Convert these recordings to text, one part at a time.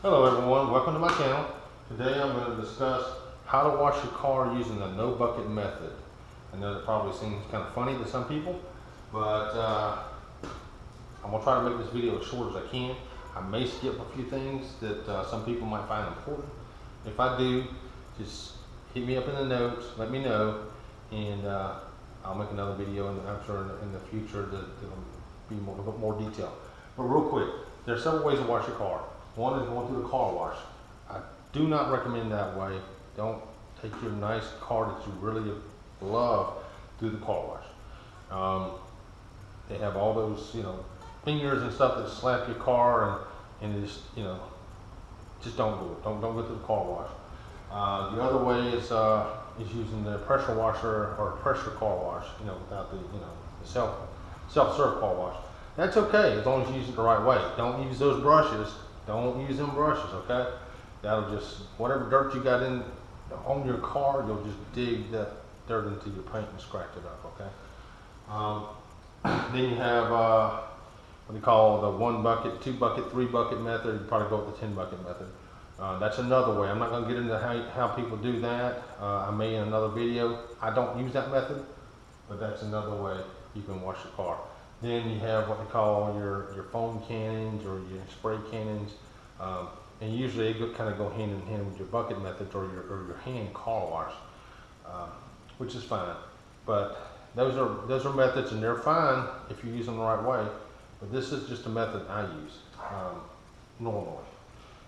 Hello everyone, welcome to my channel. Today I'm going to discuss how to wash your car using the no bucket method. I know that probably seems kind of funny to some people, but I'm going to try to make this video as short as I can. I may skip a few things that some people might find important. If I do, just hit me up in the notes, let me know, and I'll make another video, and I'm sure in the future that it'll be a bit more detail. But real quick, there's several ways to wash your car. One is going through the car wash. I do not recommend that way. Don't take your nice car that you really love through the car wash. They have all those, fingers and stuff that slap your car, and just, just don't do it. Don't go through the car wash. The other way is using the pressure washer or pressure car wash, without the self-serve car wash. That's okay as long as you use it the right way. Don't use those brushes. Don't use them brushes, okay? That'll just, whatever dirt you got on your car, you'll just dig that dirt into your paint and scratch it up, okay? Then you have what they call the 1 bucket, 2 bucket, 3 bucket method. You probably go with the 10 bucket method. That's another way. I'm not going to get into how people do that. I may in another video. I don't use that method, but that's another way you can wash your car. Then you have what they call your foam cannons or your spray cannons, and usually they kind of go hand in hand with your bucket method or your hand car wash, which is fine. But those are methods, and they're fine if you use them the right way. But this is just a method I use normally.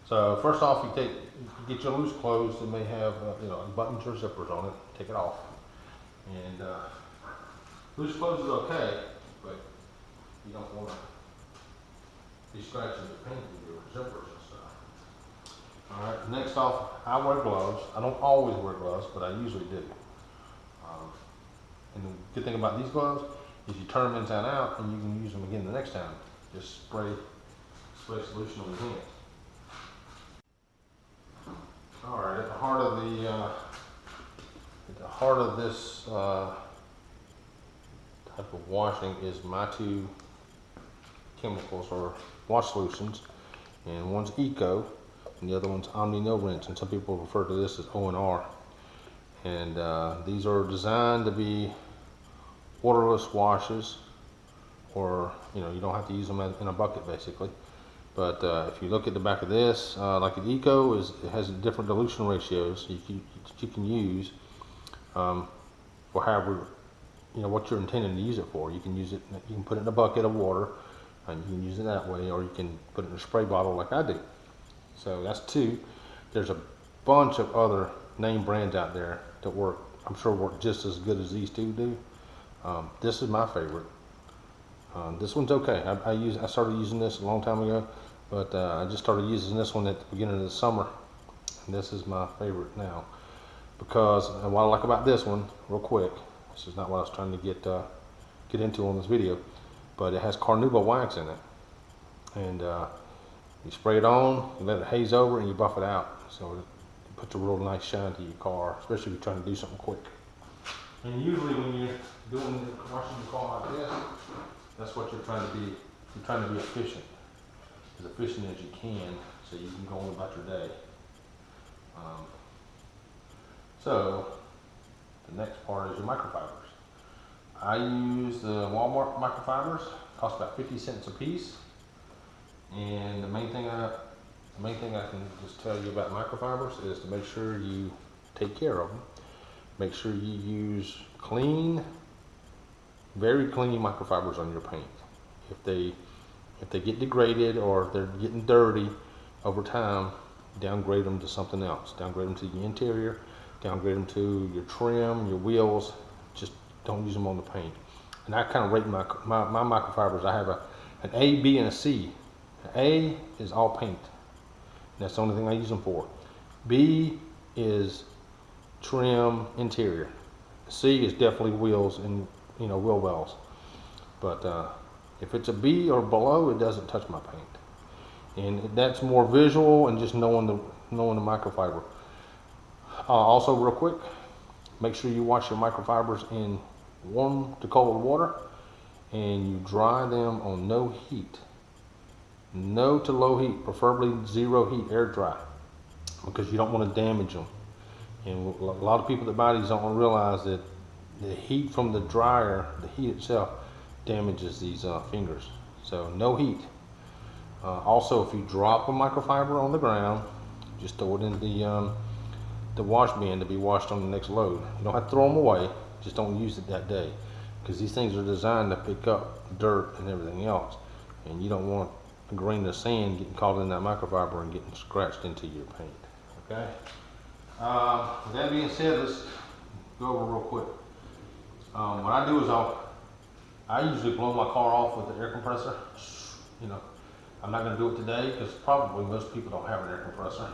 So first off, you get your loose clothes that may have buttons or zippers on it. Take it off, and loose clothes is okay, but you don't want to be scratching your paint with your zippers and stuff. All right. Next off, I wear gloves. I don't always wear gloves, but I usually do. And the good thing about these gloves is you turn them inside out, and you can use them again the next time. Just spray solution on your hands. All right, at the heart of this type of washing is my 2 chemicals or wash solutions, and one's ECHO and the other one's No Rinse, and some people refer to this as ONR. And these are designed to be waterless washes, or you don't have to use them in a bucket basically. But if you look at the back of this, like the ECHO it has different dilution ratios you can use for however what you're intending to use it for. You can use it. You can put it in a bucket of water, and you can use it that way, or you can put it in a spray bottle like I do. So that's 2. There's a bunch of other name brands out there that I'm sure work just as good as these 2 do. This is my favorite. This one's okay. I started using this a long time ago, but I just started using this one at the beginning of the summer, and this is my favorite now. Because what I like about this one, real quick, this is not what I was trying to get into on this video, but it has carnauba wax in it, and you spray it on, you let it haze over, and you buff it out, so it puts a real nice shine to your car, especially if you're trying to do something quick. And usually when you're washing your car like this, that's what you're trying to be. You're trying to be efficient as you can, so you can go on about your day. So the next part is your microfibers. I use the Walmart microfibers. Cost about 50 cents a piece. And the main thing I can just tell you about microfibers is to make sure you take care of them. Make sure you use clean, very clean microfibers on your paint. If they get degraded or if they're getting dirty over time, downgrade them to something else. Downgrade them to the interior, downgrade them to your trim, your wheels. Just don't use them on the paint. And I kind of rate my microfibers. I have an A, B, and a C. A is all paint. That's the only thing I use them for. B is trim, interior. C is definitely wheels and wheel wells. But if it's a B or below, it doesn't touch my paint. And that's more visual and just knowing the microfiber. Also, real quick, make sure you wash your microfibers in warm to cold water, and you dry them on no heat No to low heat, preferably zero heat, air dry, because you don't want to damage them. And a lot of people that buy these don't realize that the heat from the dryer, the heat itself, damages these fingers. So no heat. Also, if you drop a microfiber on the ground, just throw it in the wash bin to be washed on the next load. You don't have to throw them away, just don't use it that day, because these things are designed to pick up dirt and everything else, and you don't want a grain of sand getting caught in that microfiber and getting scratched into your paint. Okay. With that being said, let's go over real quick. What I do is I usually blow my car off with the air compressor. You know, I'm not going to do it today because probably most people don't have an air compressor.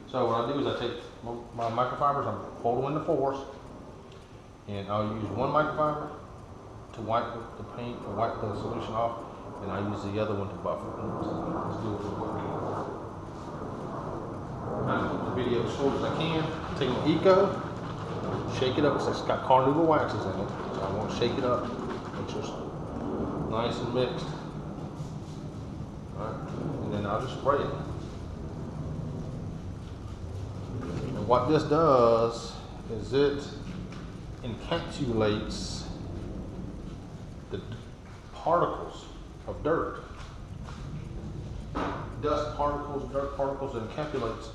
So what I do is I take my microfibers, I fold them into fours, and I'll use one microfiber to wipe the paint, or wipe the solution off, and I use the other one to buffer. Let's do it real quick. I keep the video as short as I can. Take my ECHO, shake it up. It's got carnauba waxes in it, so I want to shake it up, make sure it's nice and mixed. All right, and then I'll just spray it. And what this does is it encapsulates the particles of dirt, dust particles, dirt particles. It encapsulates.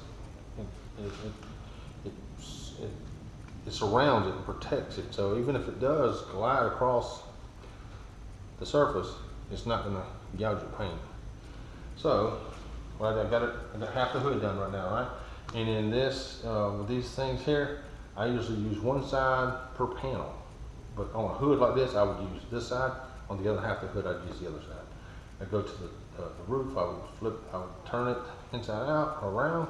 It surrounds it and protects it. So even if it does glide across the surface, it's not going to gouge your paint. So, well, I got half the hood done right now, right? And in this, with these things here, I usually use one side per panel. But on a hood like this, I would use this side. On the other half of the hood, I'd use the other side. I go to the roof, I would turn it inside out, around,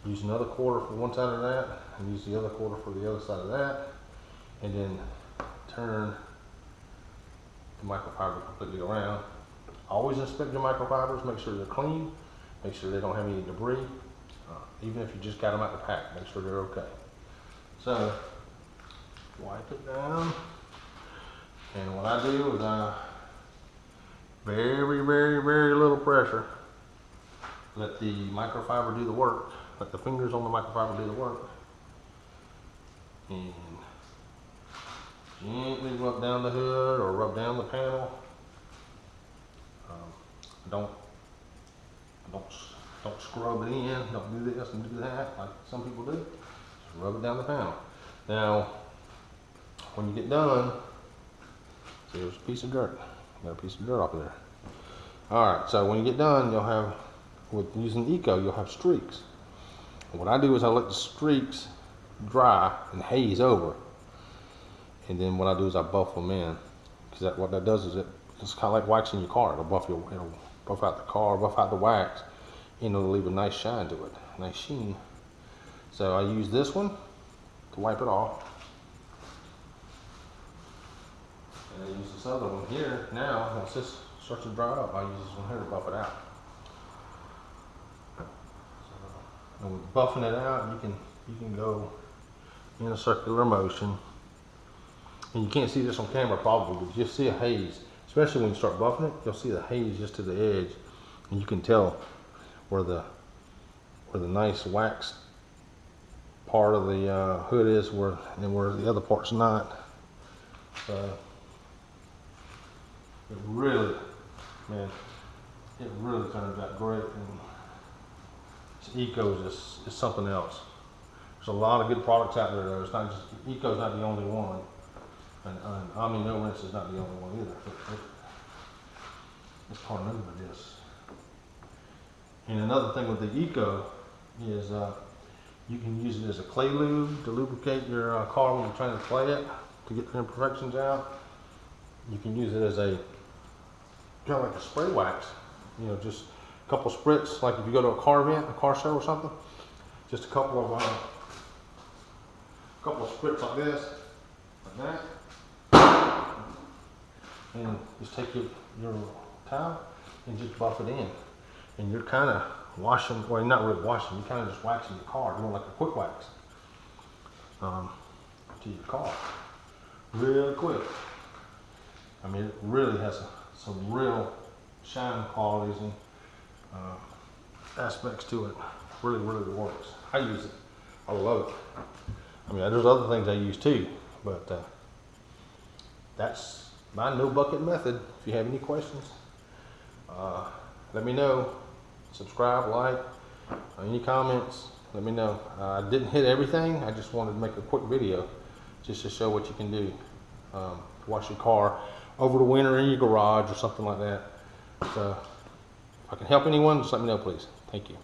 use another quarter for one side of that, and use the other quarter for the other side of that, and then turn the microfiber completely around. Always inspect your microfibers, make sure they're clean, make sure they don't have any debris. Even if you just got them out the pack, make sure they're okay. So, wipe it down, and what I do is very, very, very little pressure. Let the microfiber do the work. Let the fingers on the microfiber do the work. And gently rub down the hood or rub down the panel. Don't scrub it in. Don't do this and do that like some people do. Just rub it down the panel. Now, when you get done, see, there's a piece of dirt. Got a piece of dirt up there. All right, so when you get done, you'll have, with using ECHO, you'll have streaks. And what I do is I let the streaks dry and haze over. And then what I do is I buff them in. Because what that does is it's kind of like waxing your car. It'll buff out the car, buff out the wax, and it'll leave a nice shine to it, a nice sheen. So I use this one to wipe it off. And I use this other one here now. Once this starts to dry up, I use this one here to buff it out. So, and with buffing it out, you can go in a circular motion. And you can't see this on camera probably, but you'll see a haze. Especially when you start buffing it, you'll see the haze just to the edge, and you can tell where the nice wax part of the hood is, where the other part's not. It really, man, it really turns out great. And ECHO is just something else. There's a lot of good products out there though. It's not just, ECHO's not the only one. And No Rinse is not the only one either. It's carnauba, this. And another thing with the ECHO is you can use it as a clay lube to lubricate your car when you're trying to clay it to get the imperfections out. You can use it as a kind of like a spray wax. You know, just a couple spritz, like if you go to a car event, a car show or something. Just a couple of spritz like this, like that. And just take your towel and just buff it in. And you're kind of washing, well, not really washing, you're kind of just waxing your car, doing like a quick wax to your car. Really quick. I mean, it really has some real shine qualities and aspects to it. Really works. I use it. I love it. I mean, there's other things I use too, but that's my no bucket method. If you have any questions, let me know. Subscribe, like, any comments, let me know. I didn't hit everything. I just wanted to make a quick video just to show what you can do to wash your car over the winter in your garage or something like that. So if I can help anyone, just let me know, please. Thank you.